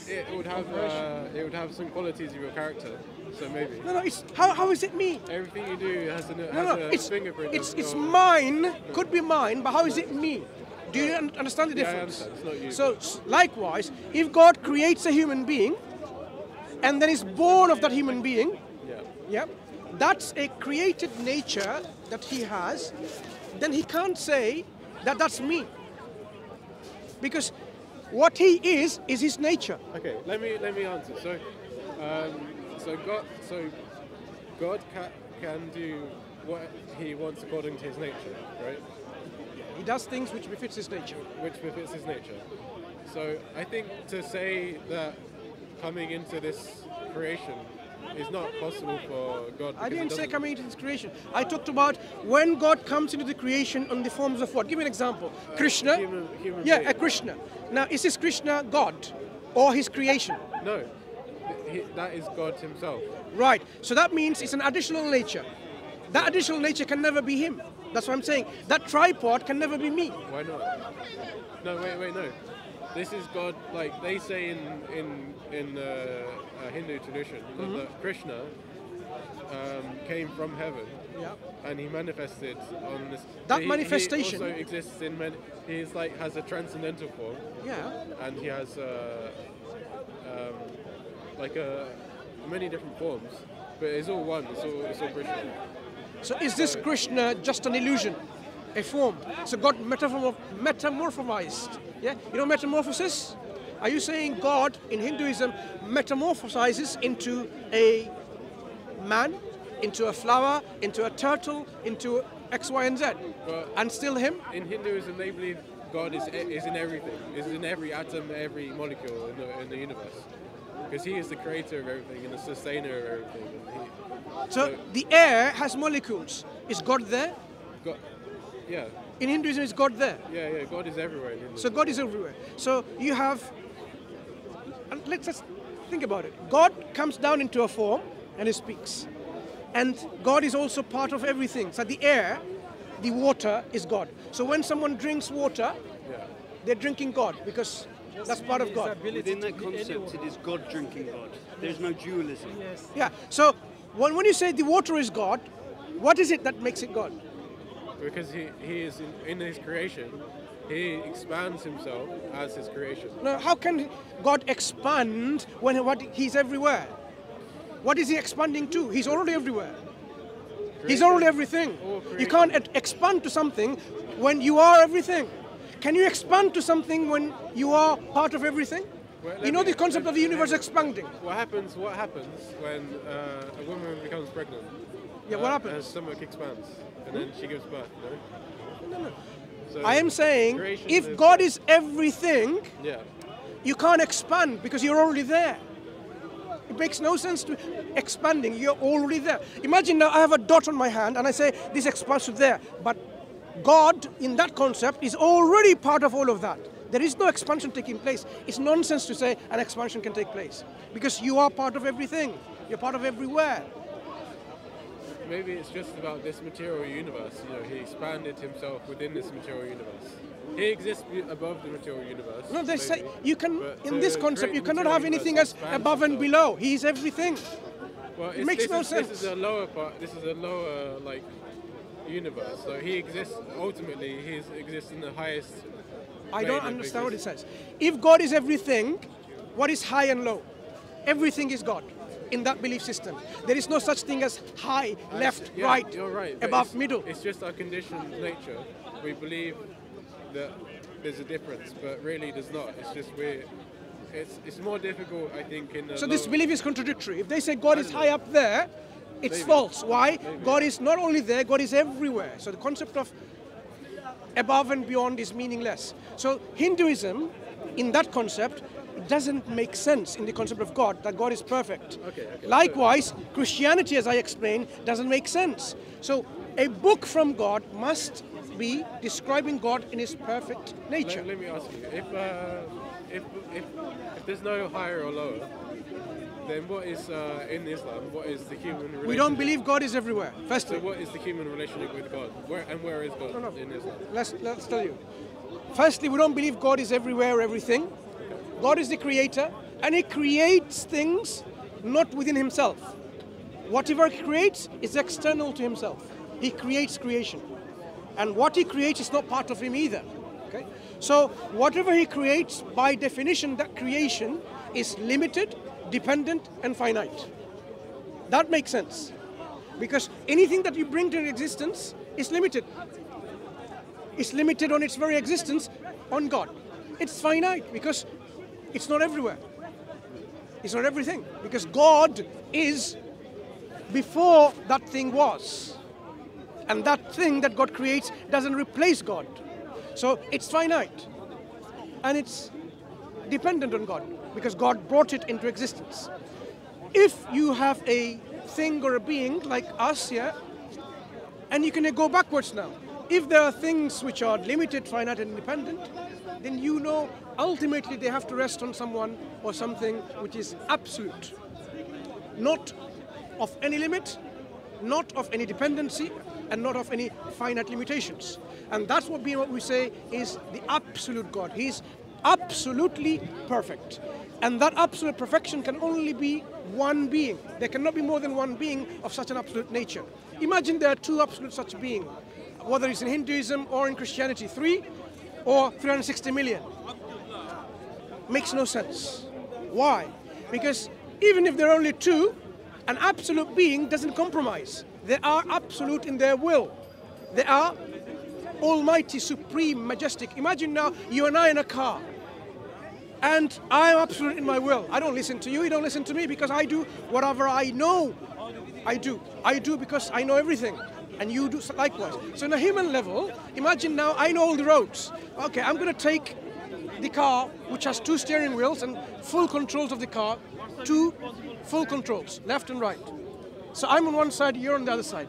it would have some qualities of your character. So maybe. No, it's how is it me? Everything you do has a fingerprint. It's mine. Could be mine, but how is it me? Do you understand the difference? I understand. It's not you. So likewise, if God creates a human being, and then is born of that human being, that's a created nature that he has. Then he can't say that that's me, because what he is his nature. Okay, let me answer. So God can do what he wants according to his nature, right? He does things which befits his nature. Which befits his nature. So I think to say that coming into this creation is not possible for God. I didn't say coming into this creation. I talked about when God comes into the creation on the forms of what? Give me an example. Krishna. Human a Krishna. Now, is this Krishna God or his creation? No, that is God himself. Right. So that means it's an additional nature. That additional nature can never be him. That's what I'm saying. That tripod can never be me. Why not? No, wait, no. This is God, like they say in Hindu tradition, that Krishna came from heaven, and he manifested on this. That manifestation he also exists in many. He's like has a transcendental form. Yeah. And he has many different forms, but it's all one. It's all Krishna. So is this Krishna just an illusion, a form? So God metamorphosized. Yeah, you know metamorphosis? Are you saying God in Hinduism metamorphosizes into a man, into a flower, into a turtle, into X, Y, and Z, and still him? In Hinduism, they believe God is in everything, is in every atom, every molecule in the universe, because He is the creator of everything and the sustainer of everything. So the air has molecules. Is God there? God, yeah. In Hinduism, is God there? Yeah. God is everywhere in Hinduism. So God is everywhere. So you have, and let's just think about it. God comes down into a form and He speaks. And God is also part of everything. So the air, the water is God. So when someone drinks water, they're drinking God because that's part of God. Within that concept, it is God drinking God. There's no dualism. Yes. Yeah. So when you say the water is God, what is it that makes it God? Because he is in his creation, he expands himself as his creation. Now, how can God expand when he's everywhere? What is he expanding to? He's already everywhere. He's already everything. You can't expand to something when you are everything. Can you expand to something when you are part of everything? Well, you know the concept of the universe expanding. What happens when a woman becomes pregnant? Yeah, what happens? Her stomach expands, and then she gives birth. No. So I am saying, if God is everything, you can't expand because you're already there. It makes no sense to expanding. You're already there. Imagine now I have a dot on my hand, and I say this expands to there, but God, in that concept, is already part of all of that. There is no expansion taking place. It's nonsense to say an expansion can take place because you are part of everything. You're part of everywhere. Maybe it's just about this material universe. You know, he expanded himself within this material universe. He exists above the material universe. No, they say you can. In this concept, you cannot have anything as above and below. He is everything. Well, it makes no sense. This is a lower part. This is a lower universe. So he exists. Ultimately, he exists in the highest. I don't understand what it says. If God is everything, what is high and low? Everything is God in that belief system. There is no such thing as high, left, right, you're right, above, middle. It's just our conditioned nature. We believe that there's a difference, but really there's not. It's just it's more difficult, I think, in the. So this belief is contradictory. If they say God is high up there, it's false. Why? Maybe. God is not only there, God is everywhere. So the concept of above and beyond is meaningless. So Hinduism, in that concept, it doesn't make sense in the concept of God, that God is perfect. Okay. Likewise, Christianity, as I explained, doesn't make sense. So a book from God must be describing God in His perfect nature. Let me ask you, if there's no higher or lower, then what is, in Islam, what is the human relationship? We don't believe God is everywhere, firstly. So what is the human relationship with God? Where is God in Islam? Let's tell you. Firstly, we don't believe God is everywhere or everything. God is the creator. And he creates things not within himself. Whatever he creates is external to himself. He creates creation. And what he creates is not part of him either. Okay? So whatever he creates, by definition, that creation is limited, dependent, and finite. That makes sense. Because anything that you bring to existence is limited. It's limited on its very existence on God. It's finite because it's not everywhere. It's not everything. Because God is before that thing was. And that thing that God creates doesn't replace God. So it's finite. And it's dependent on God because God brought it into existence. If you have a thing or a being like us here, and you can go backwards now. If there are things which are limited, finite, and independent, then you know ultimately they have to rest on someone or something which is absolute. Not of any limit, not of any dependency, and not of any finite limitations. And that's what we say is the absolute God. He's absolutely perfect. And that absolute perfection can only be one being. There cannot be more than one being of such an absolute nature. Imagine there are two absolute such beings, whether it's in Hinduism or in Christianity, 3 or 360 million. Makes no sense. Why? Because even if there are only two, an absolute being doesn't compromise. They are absolute in their will. They are almighty, supreme, majestic. Imagine now you and I in a car. And I am absolute in my will. I don't listen to you, you don't listen to me, because I do whatever I know. I do. I do because I know everything. And you do likewise. So on a human level, imagine now I know all the roads. Okay, I'm going to take the car, which has 2 steering wheels and full controls of the car, 2 full controls, left and right. So I'm on one side, you're on the other side.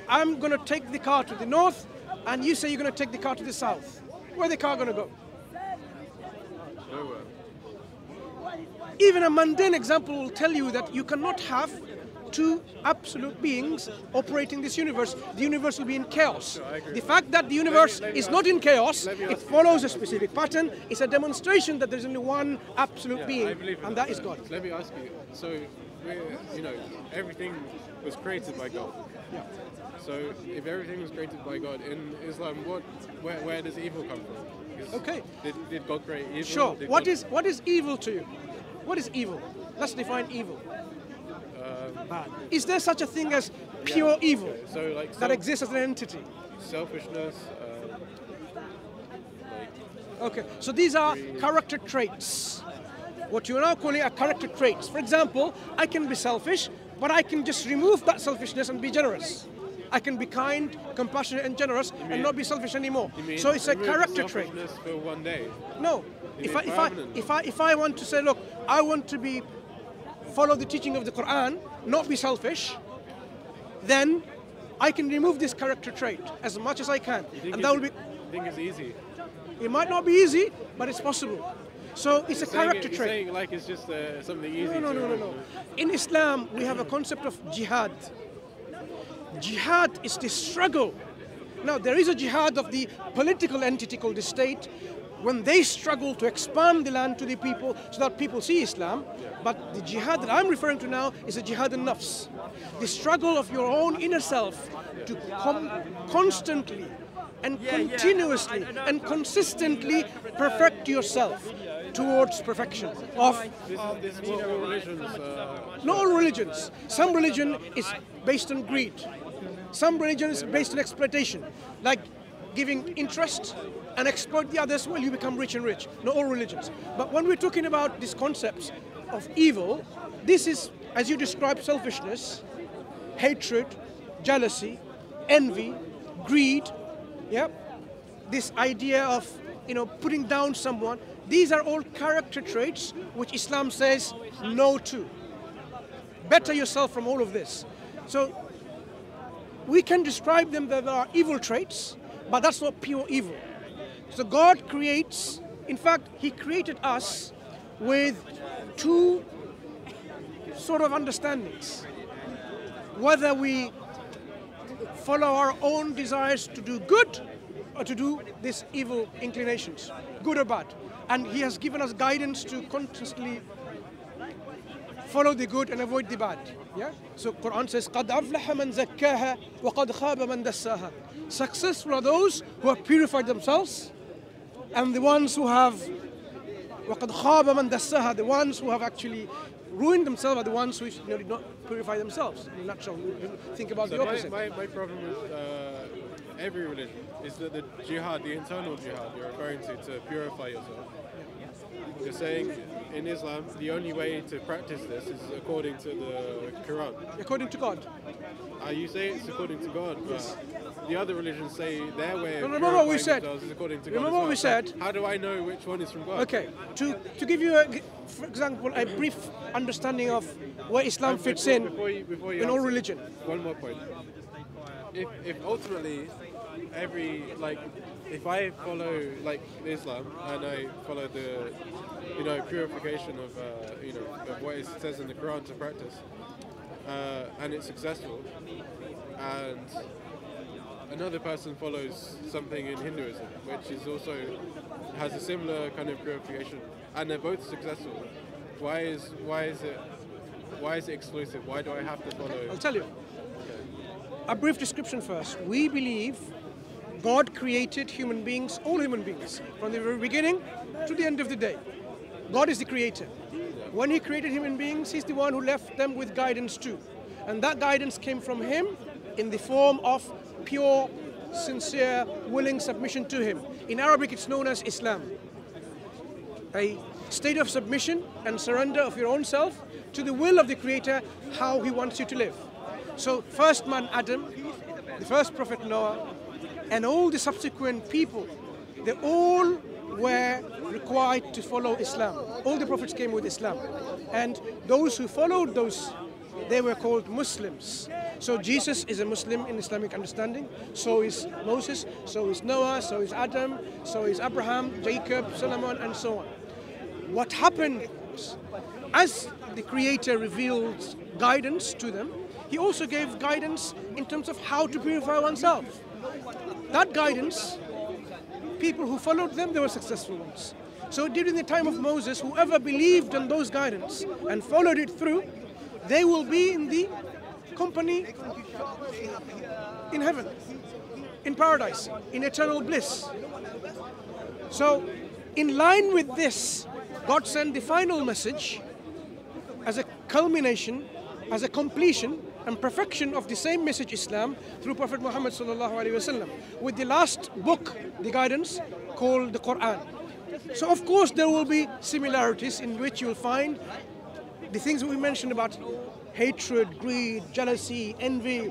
I'm going to take the car to the north, and you say you're going to take the car to the south. Where's the car going to go? Nowhere. Even a mundane example will tell you that you cannot have 2 absolute beings operating this universe. The universe will be in chaos. The fact that the universe is not in chaos, it follows a specific pattern, is a demonstration that there's only one absolute being, and that is God. Let me ask you, so, everything was created by God. Yeah. So if everything was created by God, in Islam, where does evil come from? 'Cause Okay. Did God create evil? Sure. What is evil to you? What is evil? Let's define evil. Bad. Is there such a thing as pure evil So like that exists as an entity? selfishness, Okay, so these are character traits. What you are now calling are character traits. For example, I can be selfish, but I can just remove that selfishness and be generous. I can be kind, compassionate, and generous, and not be selfish anymore. So it's a character trait. selfishness for one day. No, if I want to say, look, I want to follow the teaching of the Quran, not be selfish, then I can remove this character trait as much as I can, and that will be. I think it's easy. It might not be easy, but it's possible. So it's a character trait. You're saying like it's just something easy. No. In Islam, we have a concept of jihad. Jihad is the struggle. Now, there is a jihad of the political entity called the state, when they struggle to expand the land to the people so that people see Islam. But the jihad that I'm referring to now is a jihad al-nafs. The struggle of your own inner self to constantly and continuously and consistently perfect yourself towards perfection. This is what all religions. Not all religions. Some religion is based on greed. Some religion is based on exploitation, like giving interest and exploit the others while you become rich and rich. Not all religions. But when we're talking about these concepts of evil, this is, as you describe, selfishness, hatred, jealousy, envy, greed. Yeah, this idea of putting down someone. These are all character traits which Islam says no to. Better yourself from all of this. So we can describe them that are evil traits, but that's not pure evil. So God creates, in fact, He created us with 2 sort of understandings. Whether we follow our own desires to do good or to do these evil inclinations, good or bad. And He has given us guidance to constantly follow the good and avoid the bad. Yeah. So Quran says, قَدْ أَفْلَحَ مَنْ زَكَّاهَا وَقَدْ خَابَ مَنْ دَسَّاهَا. Successful are those who have purified themselves, and the ones who have وَقَدْ خَابَ مَنْ دَسَّاهَا, the ones who have actually ruined themselves are the ones who did not purify themselves. In a nutshell, think about the opposite. My problem with every religion is that the jihad, the internal jihad you're referring to purify yourself. You're saying in Islam the only way to practice this is according to the Quran. According to God. You say it's according to God, but the other religions say their way of remember what we said. Is according to God. Remember what we said. How do I know which one is from God? Okay, to give you, for example, a brief understanding of where Islam fits before you in all religion. One more point. If ultimately if I follow Islam and I follow the purification of of what it says in the Quran to practice, and it's successful, and another person follows something in Hinduism which is also has a similar kind of purification, and they're both successful, why is it exclusive? Why do I have to follow? I'll tell you. A brief description first. We believe God created human beings, all human beings, from the very beginning to the end of the day. God is the creator. When He created human beings, He's the one who left them with guidance too. And that guidance came from Him in the form of pure, sincere, willing submission to Him. In Arabic, it's known as Islam. A state of submission and surrender of your own self to the will of the Creator, how He wants you to live. So first man Adam, the first prophet Noah, and all the subsequent people, they all were required to follow Islam. All the prophets came with Islam. And those who followed those, they were called Muslims. So Jesus is a Muslim in Islamic understanding, so is Moses, so is Noah, so is Adam, so is Abraham, Jacob, Solomon, and so on. What happened was, as the Creator revealed guidance to them, He also gave guidance in terms of how to purify oneself. That guidance, people who followed them, they were successful ones. So during the time of Moses, whoever believed in those guidance and followed it through, they will be in the company in heaven, in paradise, in eternal bliss. So in line with this, God sent the final message as a culmination, as a completion and perfection of the same message, Islam, through Prophet Muhammad sallallahu alaihi wasallam, with the last book, the guidance, called the Quran. So of course there will be similarities in which you will find the things that we mentioned about hatred, greed, jealousy, envy,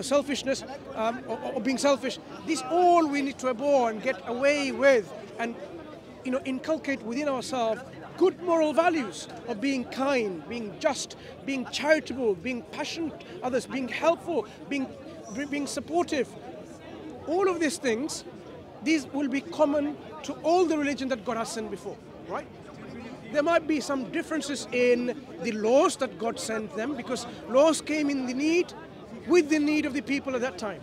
selfishness, or being selfish. These all we need to abhor and get away with, and inculcate within ourselves good moral values of being kind, being just, being charitable, being passionate to others, being helpful, being supportive. All of these things, these will be common to all the religion that God has sent before, right? There might be some differences in the laws that God sent them, because laws came in with the need of the people at that time.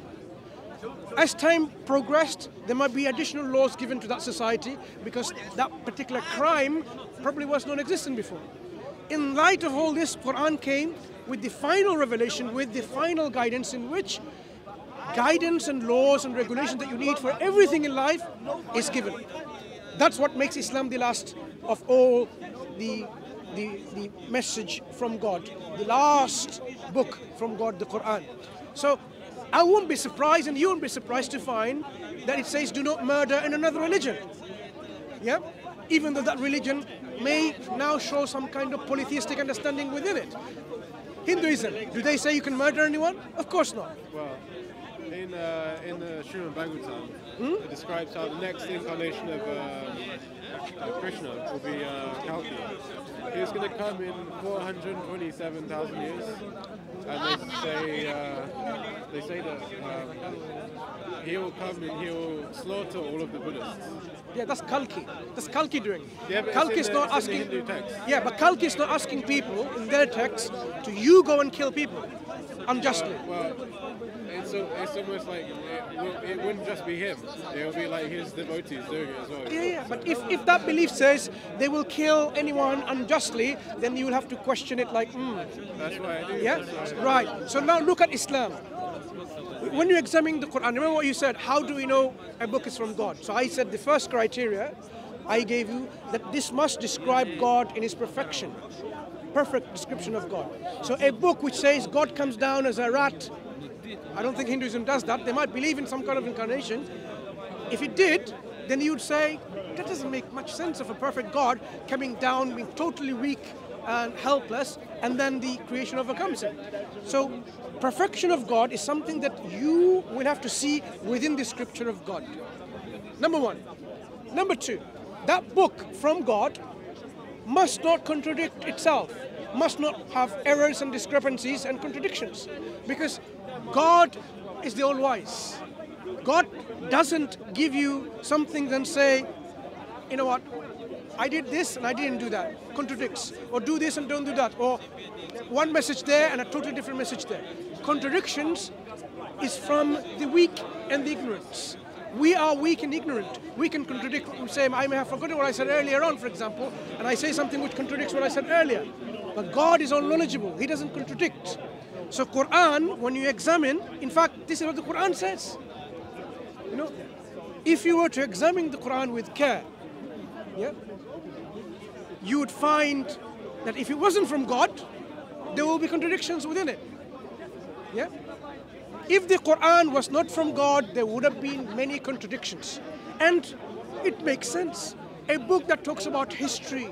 As time progressed, there might be additional laws given to that society because that particular crime probably was non-existent before. In light of all this, Quran came with the final revelation, with the final guidance, in which guidance and laws and regulations that you need for everything in life is given. That's what makes Islam the last of all the message from God, the last book from God, the Quran. So I won't be surprised, and you won't be surprised to find that it says do not murder in another religion. Yeah? Even though that religion may now show some kind of polytheistic understanding within it. Hinduism, do they say you can murder anyone? Of course not. Well, in the Srimad Bhagavatam, it describes how the next incarnation of Krishna will be Kalki. He's going to come in 427,000 years, and they say that he will come and he will slaughter all of the Buddhists. Yeah, that's Kalki. That's Kalki doing. Yeah, but Kalki is not asking. Hindu text. Yeah, but Kalki is not asking people in their text to you go and kill people unjustly. Well, it's it's almost like it wouldn't just be him. It will be like his devotees doing it as well. Yeah, but if that belief says they will kill anyone unjustly, then you will have to question it like, That's why I do. Yeah? Right. So now look at Islam. When you examine the Quran, remember what you said, how do we know a book is from God? So I said the first criteria I gave you, that this must describe God in his perfection. Perfect description of God. So a book which says God comes down as a rat, I don't think Hinduism does that. They might believe in some kind of incarnation. If it did, then you would say, that doesn't make much sense of a perfect God coming down, being totally weak and helpless, and then the creation overcomes him. So perfection of God is something that you will have to see within the scripture of God. Number one. Number two, that book from God must not contradict itself, must not have errors and discrepancies and contradictions, because God is the all-wise. God doesn't give you something and say, you know what, I did this and I didn't do that, contradicts, or do this and don't do that, or one message there and a totally different message there. Contradictions is from the weak and the ignorant. We are weak and ignorant. We can contradict, say, I may have forgotten what I said earlier on, for example, and I say something which contradicts what I said earlier. But God is all knowledgeable. He doesn't contradict. So Quran, when you examine, in fact, this is what the Quran says. You know, if you were to examine the Quran with care, yeah, you would find that if it wasn't from God, there will be contradictions within it. Yeah? If the Quran was not from God, there would have been many contradictions. And it makes sense. A book that talks about history,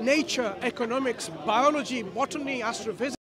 nature, economics, biology, botany, astrophysics,